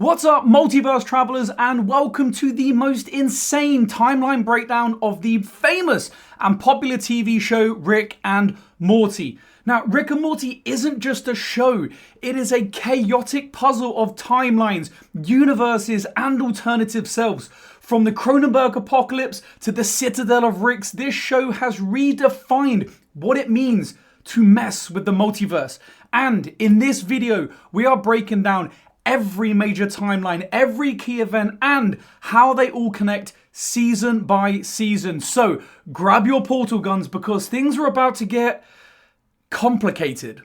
What's up, multiverse travelers, and welcome to the most insane timeline breakdown of the famous and popular TV show Rick and Morty. Now, Rick and Morty isn't just a show, it is a chaotic puzzle of timelines, universes, and alternative selves. From the Cronenberg apocalypse to the Citadel of Ricks, this show has redefined what it means to mess with the multiverse. And in this video, we are breaking down every major timeline, every key event, and how they all connect season by season. So grab your portal guns because things are about to get complicated.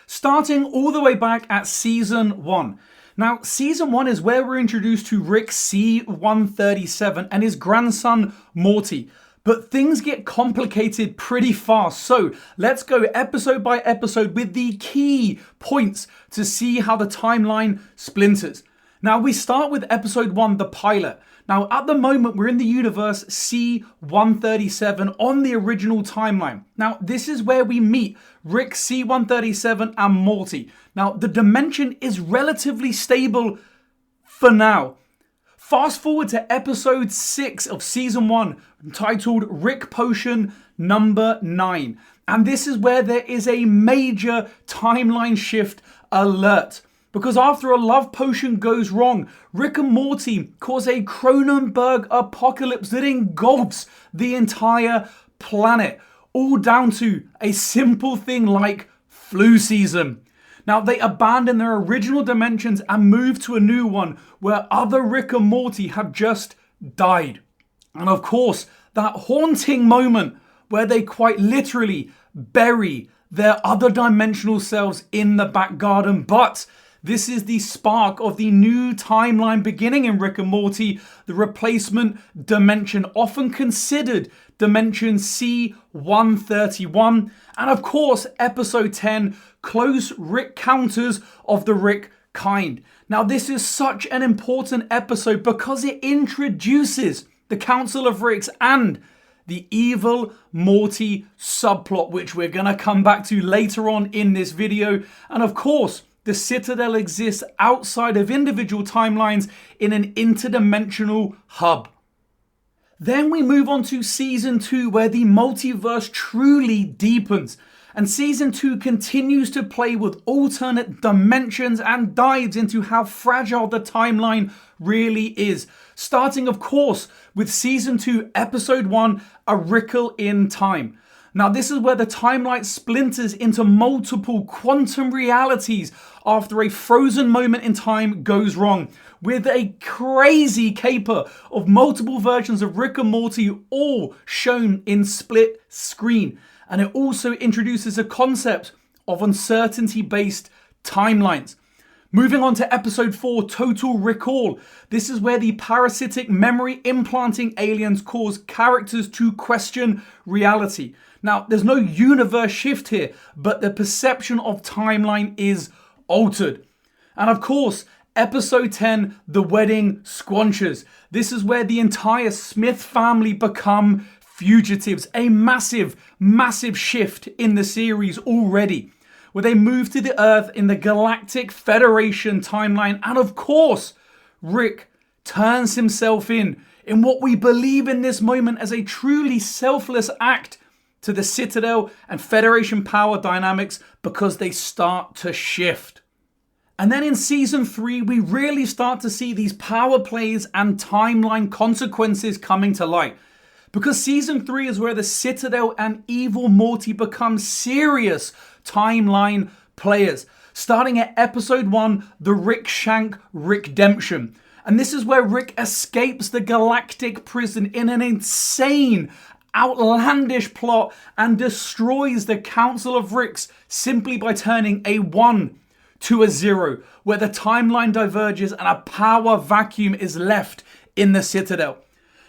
Starting all the way back at season 1. Now, season 1 is where we're introduced to Rick C-137 and his grandson Morty. But things get complicated pretty fast, so let's go episode by episode with the key points to see how the timeline splinters. Now, we start with episode 1, the pilot. Now, at the moment, we're in the universe C-137 on the original timeline. Now, this is where we meet Rick C-137 and Morty. Now, the dimension is relatively stable for now. Fast forward to episode 6 of season 1, titled Rick Potion number 9. And this is where there is a major timeline shift alert. Because after a love potion goes wrong, Rick and Morty cause a Cronenberg apocalypse that engulfs the entire planet. All down to a simple thing like flu season. Now, they abandon their original dimensions and move to a new one where other Rick and Morty have just died. And of course, that haunting moment where they quite literally bury their other dimensional selves in the back garden. But this is the spark of the new timeline beginning in Rick and Morty, the replacement dimension, often considered dimension C-131. And of course, episode 10, close Rick counters of the Rick kind. Now, this is such an important episode because it introduces the Council of Ricks and the Evil Morty subplot, which we're going to come back to later on in this video. And of course, the Citadel exists outside of individual timelines in an interdimensional hub. Then we move on to season 2, where the multiverse truly deepens. And season 2 continues to play with alternate dimensions and dives into how fragile the timeline really is. Starting, of course, with season 2, episode 1, A Wrinkle in Time. Now, this is where the timeline splinters into multiple quantum realities after a frozen moment in time goes wrong, with a crazy caper of multiple versions of Rick and Morty all shown in split screen. And it also introduces a concept of uncertainty-based timelines. Moving on to episode 4, Total Recall. This is where the parasitic memory implanting aliens cause characters to question reality. Now, there's no universe shift here, but the perception of timeline is altered. And of course, episode 10, The Wedding Squanchers. This is where the entire Smith family become fugitives. A massive, massive shift in the series already, where they move to the Earth in the Galactic Federation timeline. And of course, Rick turns himself in what we believe in this moment as a truly selfless act to the Citadel and Federation power dynamics because they start to shift. And then in season 3, we really start to see these power plays and timeline consequences coming to light. Because season 3 is where the Citadel and Evil Morty become serious timeline players. Starting at episode 1, the Rick Shank Rickdemption. And this is where Rick escapes the galactic prison in an insane, outlandish plot and destroys the Council of Ricks simply by turning a 1 to a 0, where the timeline diverges and a power vacuum is left in the Citadel.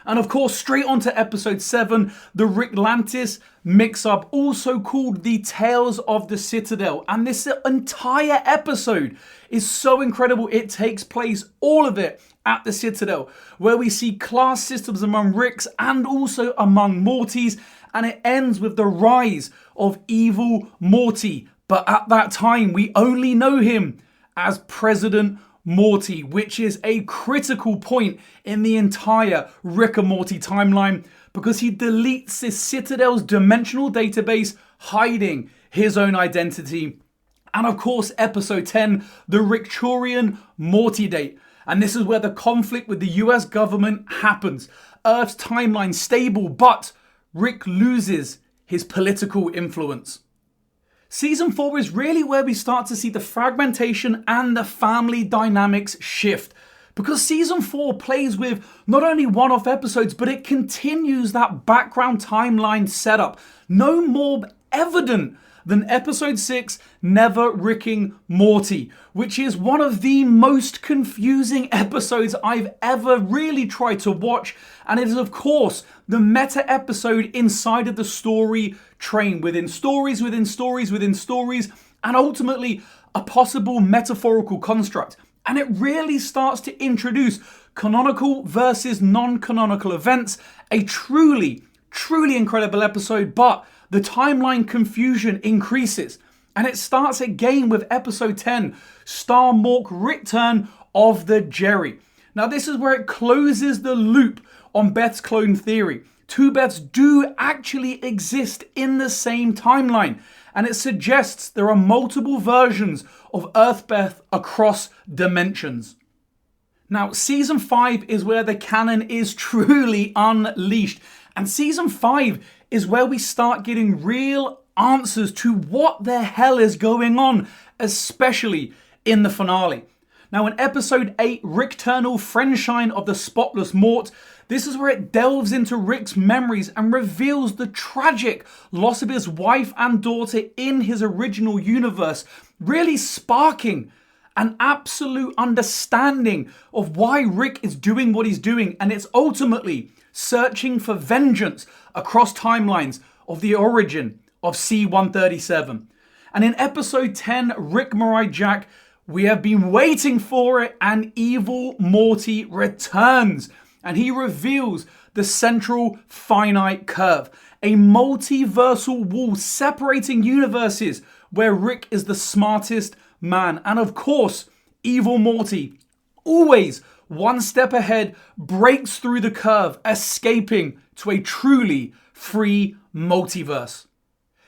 And of course, straight on to episode 7, the Ricklantis mix-up, also called the Tales of the Citadel. And this entire episode is so incredible. It takes place, all of it, at the Citadel, where we see class systems among Ricks and also among Mortys. And it ends with the rise of Evil Morty. But at that time, we only know him as President Morty, which is a critical point in the entire Rick and Morty timeline because he deletes the Citadel's dimensional database, hiding his own identity. And of course, episode 10, the Rickturian Morty date. And this is where the conflict with the US government happens. Earth's timeline stable, but Rick loses his political influence. Season 4 is really where we start to see the fragmentation and the family dynamics shift. Because season 4 plays with not only one-off episodes, but it continues that background timeline setup. No more evident than episode 6, Never Ricking Morty, which is one of the most confusing episodes I've ever really tried to watch. And it is, of course, the meta episode inside of the story train, within stories, within stories, within stories, and ultimately a possible metaphorical construct. And it really starts to introduce canonical versus non-canonical events. A truly, truly incredible episode, but the timeline confusion increases. And it starts again with episode 10, Star Mork Return of the Jerry. Now this is where it closes the loop on Beth's clone theory. Two Beths do actually exist in the same timeline. And it suggests there are multiple versions of Earth Beth across dimensions. Now, season 5 is where the canon is truly unleashed. And season 5 is where we start getting real answers to what the hell is going on, especially in the finale. Now, in episode 8, Rickturnal Friendshine of the Spotless Mort, this is where it delves into Rick's memories and reveals the tragic loss of his wife and daughter in his original universe, really sparking an absolute understanding of why Rick is doing what he's doing, and it's ultimately searching for vengeance across timelines of the origin of C-137. And in episode 10, Rick Mirai Jack, we have been waiting for it, and Evil Morty returns. And he reveals the central finite curve, a multiversal wall separating universes where Rick is the smartest man. And of course, Evil Morty, always one step ahead, breaks through the curve, escaping to a truly free multiverse.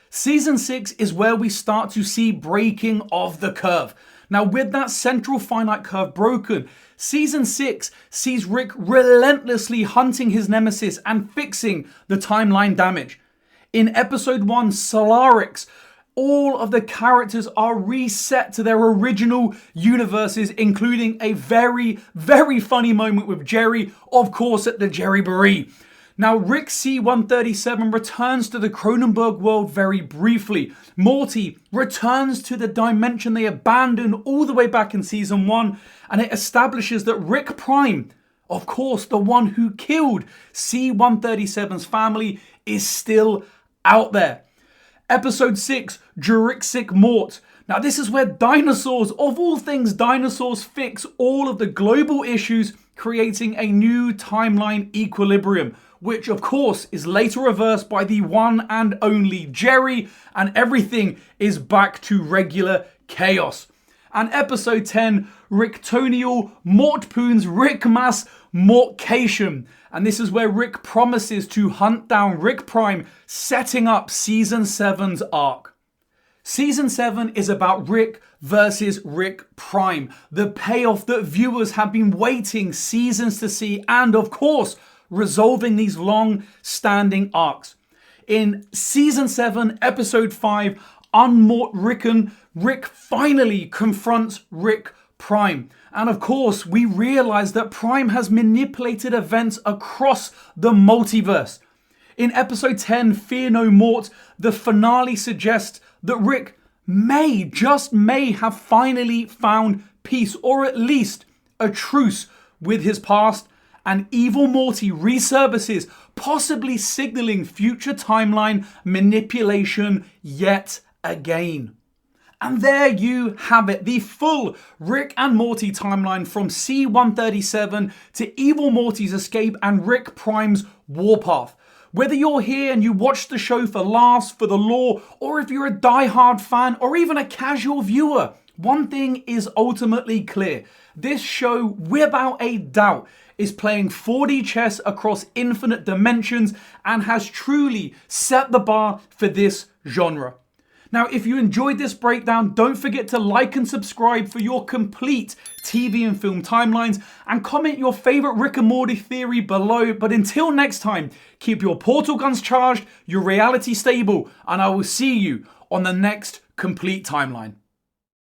Season 6 is where we start to see breaking of the curve. Now, with that central finite curve broken, Season 6 sees Rick relentlessly hunting his nemesis and fixing the timeline damage. In episode 1, Solarix, all of the characters are reset to their original universes, including a very, very funny moment with Jerry, of course, at the Jerry Barrie. Now, Rick C-137 returns to the Cronenberg world very briefly. Morty returns to the dimension they abandoned all the way back in season 1, and it establishes that Rick Prime, of course, the one who killed C-137's family, is still out there. Episode 6, Jurassic Mort. Now, this is where dinosaurs, of all things dinosaurs, fix all of the global issues, creating a new timeline equilibrium, which of course is later reversed by the one and only Jerry, and everything is back to regular chaos. And episode 10, Ricktonial Mortpoon's Rickmass Mortcation. And this is where Rick promises to hunt down Rick Prime, setting up season 7's arc. Season 7 is about Rick versus Rick Prime, the payoff that viewers have been waiting seasons to see, and of course, resolving these long-standing arcs. In season 7, episode 5, Unmort Rickon, Rick finally confronts Rick Prime. And of course, we realize that Prime has manipulated events across the multiverse. In episode 10, Fear No Mort, the finale suggests that Rick just may have finally found peace, or at least a truce with his past, and Evil Morty resurfaces, possibly signaling future timeline manipulation yet again. And there you have it, the full Rick and Morty timeline from C-137 to Evil Morty's escape and Rick Prime's warpath. Whether you're here and you watch the show for laughs, for the lore, or if you're a die-hard fan or even a casual viewer, one thing is ultimately clear. This show, without a doubt, is playing 4D chess across infinite dimensions and has truly set the bar for this genre. Now, if you enjoyed this breakdown, don't forget to like and subscribe for your complete TV and film timelines, and comment your favorite Rick and Morty theory below. But until next time, keep your portal guns charged, your reality stable, and I will see you on the next complete timeline.